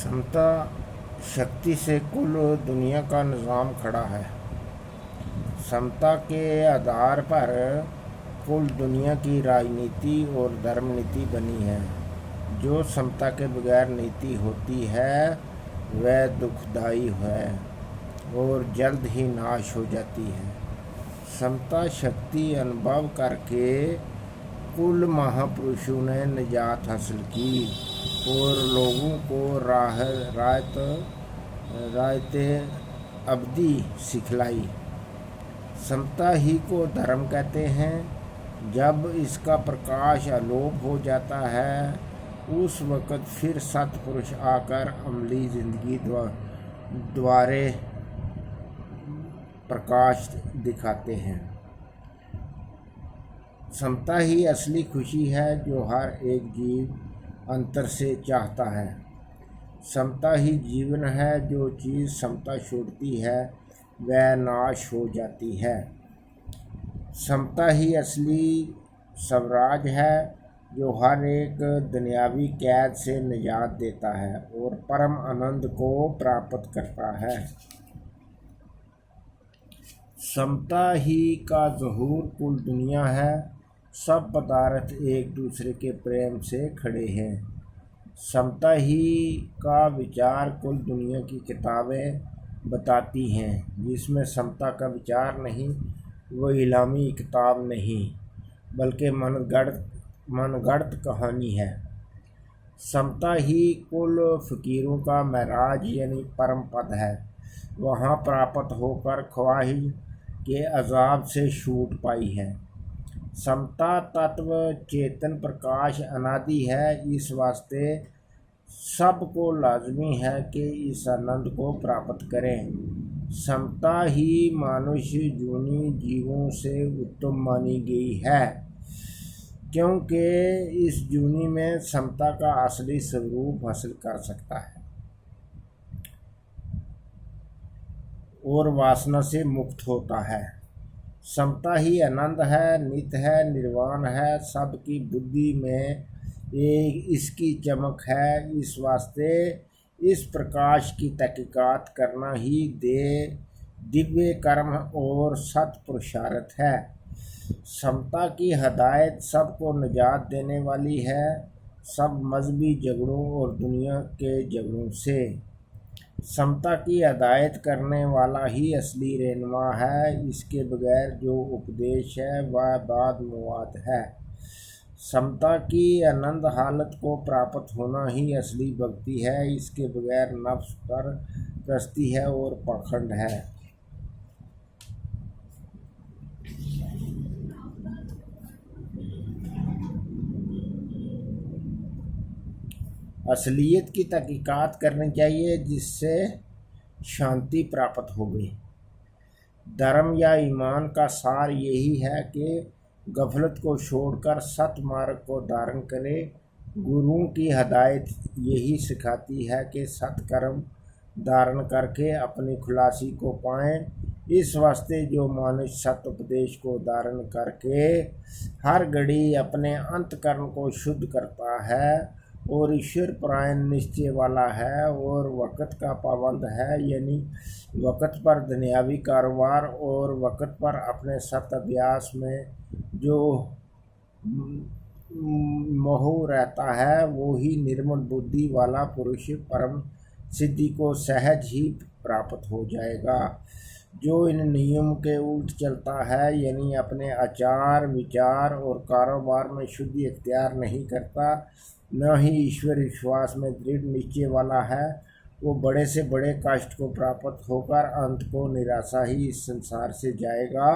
समता शक्ति से कुल दुनिया का निज़ाम खड़ा है। समता के आधार पर कुल दुनिया की राजनीति और धर्म नीति बनी है। जो समता के बगैर नीति होती है वह दुखदायी है और जल्द ही नाश हो जाती है। समता शक्ति अनुभव करके कुल महापुरुषों ने निजात हासिल की और लोगों को रायत अब्दी सिखलाई। समता ही को धर्म कहते हैं। जब इसका प्रकाश आलोप हो जाता है उस वक़्त फिर सत्पुरुष आकर अमली जिंदगी द्वारे प्रकाश दिखाते हैं। समता ही असली खुशी है जो हर एक जीव अंतर से चाहता है। समता ही जीवन है। जो चीज़ समता छोड़ती है वह नाश हो जाती है। समता ही असली स्वराज है जो हर एक दुनियावी कैद से निजात देता है और परम आनंद को प्राप्त करता है। समता ही का ज़हूर कुल दुनिया है। सब पदार्थ एक दूसरे के प्रेम से खड़े हैं। समता ही का विचार कुल दुनिया की किताबें बताती हैं। जिसमें समता का विचार नहीं वो इलामी किताब नहीं बल्कि मनगढ़ंत कहानी है। समता ही कुल फ़कीरों का महराज यानी परम पद है। वहाँ प्राप्त होकर ख्वाहिश के अजाब से छूट पाई है। समता तत्व चेतन प्रकाश अनादि है। इस वास्ते सबको लाजमी है कि इस आनंद को प्राप्त करें। समता ही मनुष्य जूनी जीवों से उत्तम मानी गई है क्योंकि इस जूनी में समता का असली स्वरूप हासिल कर सकता है और वासना से मुक्त होता है। समता ही आनंद है, नित्य है, निर्वाण है। सबकी बुद्धि में इसकी चमक है। इस वास्ते इस प्रकाश की तहकीकात करना ही दिव्य कर्म और सत्पुरुषार्थ है। समता की हदायत सबको निजात देने वाली है सब मजहबी झगड़ों और दुनिया के झगड़ों से। समता की हदायत करने वाला ही असली रहनुमा है। इसके बगैर जो उपदेश है वह बाद मुआद है। समता की आनंद हालत को प्राप्त होना ही असली भक्ति है। इसके बगैर नफ्स पर प्रस्ती है और पाखंड है। असलियत की तहकीकात करनी चाहिए जिससे शांति प्राप्त होगी। धर्म या ईमान का सार यही है कि गफलत को छोड़कर सत्मार्ग को धारण करें। गुरुओं की हदायत यही सिखाती है कि सत्कर्म धारण करके अपनी खुलासी को पाएं। इस वास्ते जो मनुष्य सत्य उपदेश को धारण करके हर घड़ी अपने अंतकरण को शुद्ध करता है और ईश्वर परायण निश्चय वाला है और वक़्त का पाबंद है यानी वक़्त पर दुनियावी कारोबार और वक़्त पर अपने सत्य अभ्यास में जो मोह रहता है वो ही निर्मल बुद्धि वाला पुरुष परम सिद्धि को सहज ही प्राप्त हो जाएगा। जो इन नियम के उल्ट चलता है यानी अपने आचार विचार और कारोबार में शुद्धि इख्तियार नहीं करता न ही ईश्वर विश्वास में दृढ़ निश्चय वाला है वो बड़े से बड़े कष्ट को प्राप्त होकर अंत को निराशा ही इस संसार से जाएगा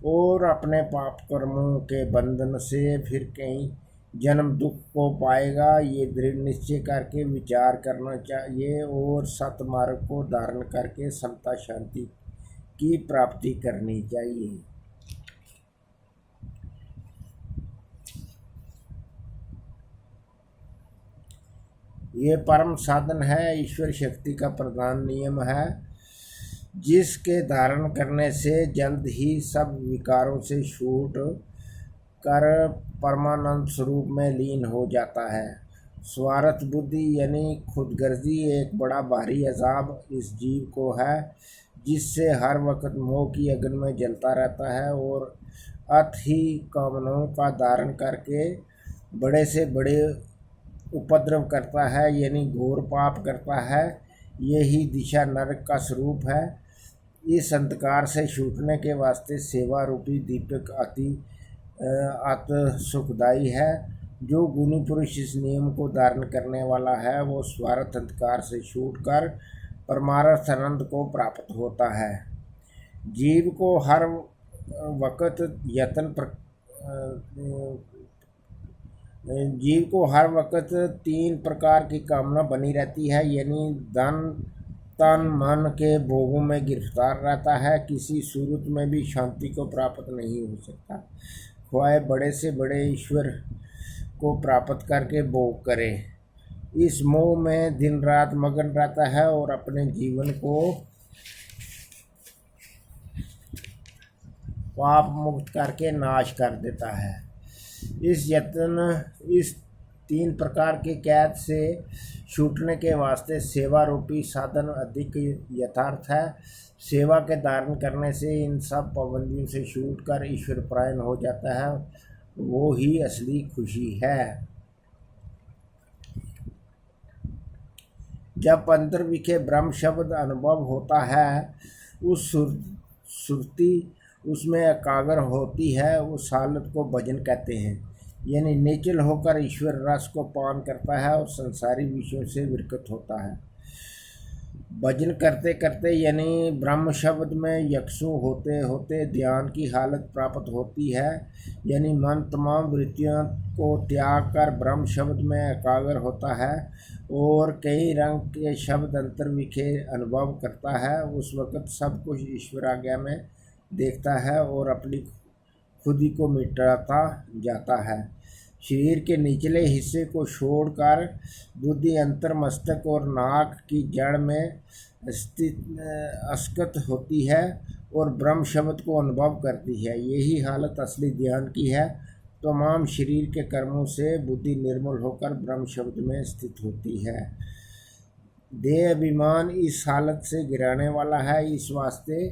और अपने पाप कर्मों के बंधन से फिर कहीं जन्म दुख को पाएगा। ये दृढ़ निश्चय करके विचार करना चाहिए और सत्मार्ग को धारण करके समता शांति की प्राप्ति करनी चाहिए। ये परम साधन है। ईश्वर शक्ति का प्रधान नियम है जिसके धारण करने से जल्द ही सब विकारों से छूट कर परमानंद स्वरूप में लीन हो जाता है। स्वार्थ बुद्धि यानी खुदगर्जी एक बड़ा भारी अजाब इस जीव को है, जिससे हर वक्त मोह की अग्नि में जलता रहता है और अति कामनाओं का धारण करके बड़े से बड़े उपद्रव करता है, यानी घोर पाप करता है। यही दिशा नरक का स्वरूप है। इस अंधकार से छूटने के वास्ते सेवा रूपी दीपक अति सुखदायी है। जो गुणी पुरुष इस नियम को धारण करने वाला है वो स्वार्थ अंधकार से छूटकर परमार्थ आनंद को प्राप्त होता है। जीव को हर वक्त तीन प्रकार की कामना बनी रहती है, यानी धन तन मन के भोगों में गिरफ्तार रहता है। किसी सूरत में भी शांति को प्राप्त नहीं हो सकता। ख्वाह बड़े से बड़े ईश्वर को प्राप्त करके भोग करे। इस मोह में दिन रात मगन रहता है और अपने जीवन को पाप मुक्त करके नाश कर देता है। इस तीन प्रकार के कैद से छूटने के वास्ते सेवा रूपी साधन अधिक यथार्थ है। सेवा के धारण करने से इन सब पाबंदियों से छूटकर ईश्वर परायण हो जाता है। वो ही असली खुशी है। जब अंतर्विखे ब्रह्म शब्द अनुभव होता है, उस सुरती उसमें एकाग्र होती है, उस हालत को भजन कहते हैं। यानी निश्चल होकर ईश्वर रस को पान करता है और संसारी विषयों से विरक्त होता है। भजन करते करते यानी ब्रह्म शब्द में यक्षु होते होते ध्यान की हालत प्राप्त होती है। यानी मन तमाम वृत्तियों को त्याग कर ब्रह्म शब्द में एकाग्र होता है और कई रंग के शब्द अंतर्विखे अनुभव करता है। उस वक्त सब कुछ ईश्वर आज्ञा में देखता है और अपनी खुदी को मिटाता जाता है। शरीर के निचले हिस्से को छोड़कर बुद्धि अंतर मस्तक और नाक की जड़ में स्थित अस्कत होती है और ब्रह्म शब्द को अनुभव करती है। यही हालत असली ध्यान की है। तमाम शरीर के कर्मों से बुद्धि निर्मल होकर ब्रह्म शब्द में स्थित होती है। देह अभिमान इस हालत से गिराने वाला है। इस वास्ते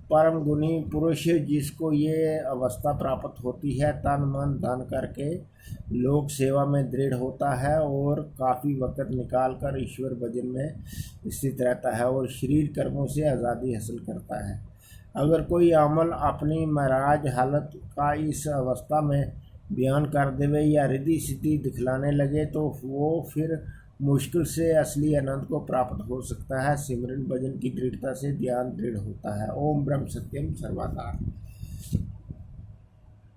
परम गुणी पुरुष जिसको ये अवस्था प्राप्त होती है, तन मन धन करके लोक सेवा में दृढ़ होता है और काफ़ी वक्त निकाल कर ईश्वर भजन में स्थित रहता है और शरीर कर्मों से आज़ादी हासिल करता है। अगर कोई अमल अपनी महाराज हालत का इस अवस्था में बयान कर देवे या रिद्धि सिद्धि दिखलाने लगे तो वो फिर मुश्किल से असली आनंद को प्राप्त हो सकता है। सिमरन भजन की दृढ़ता से ध्यान दृढ़ होता है। ओम ब्रह्म सत्यम सर्वदा।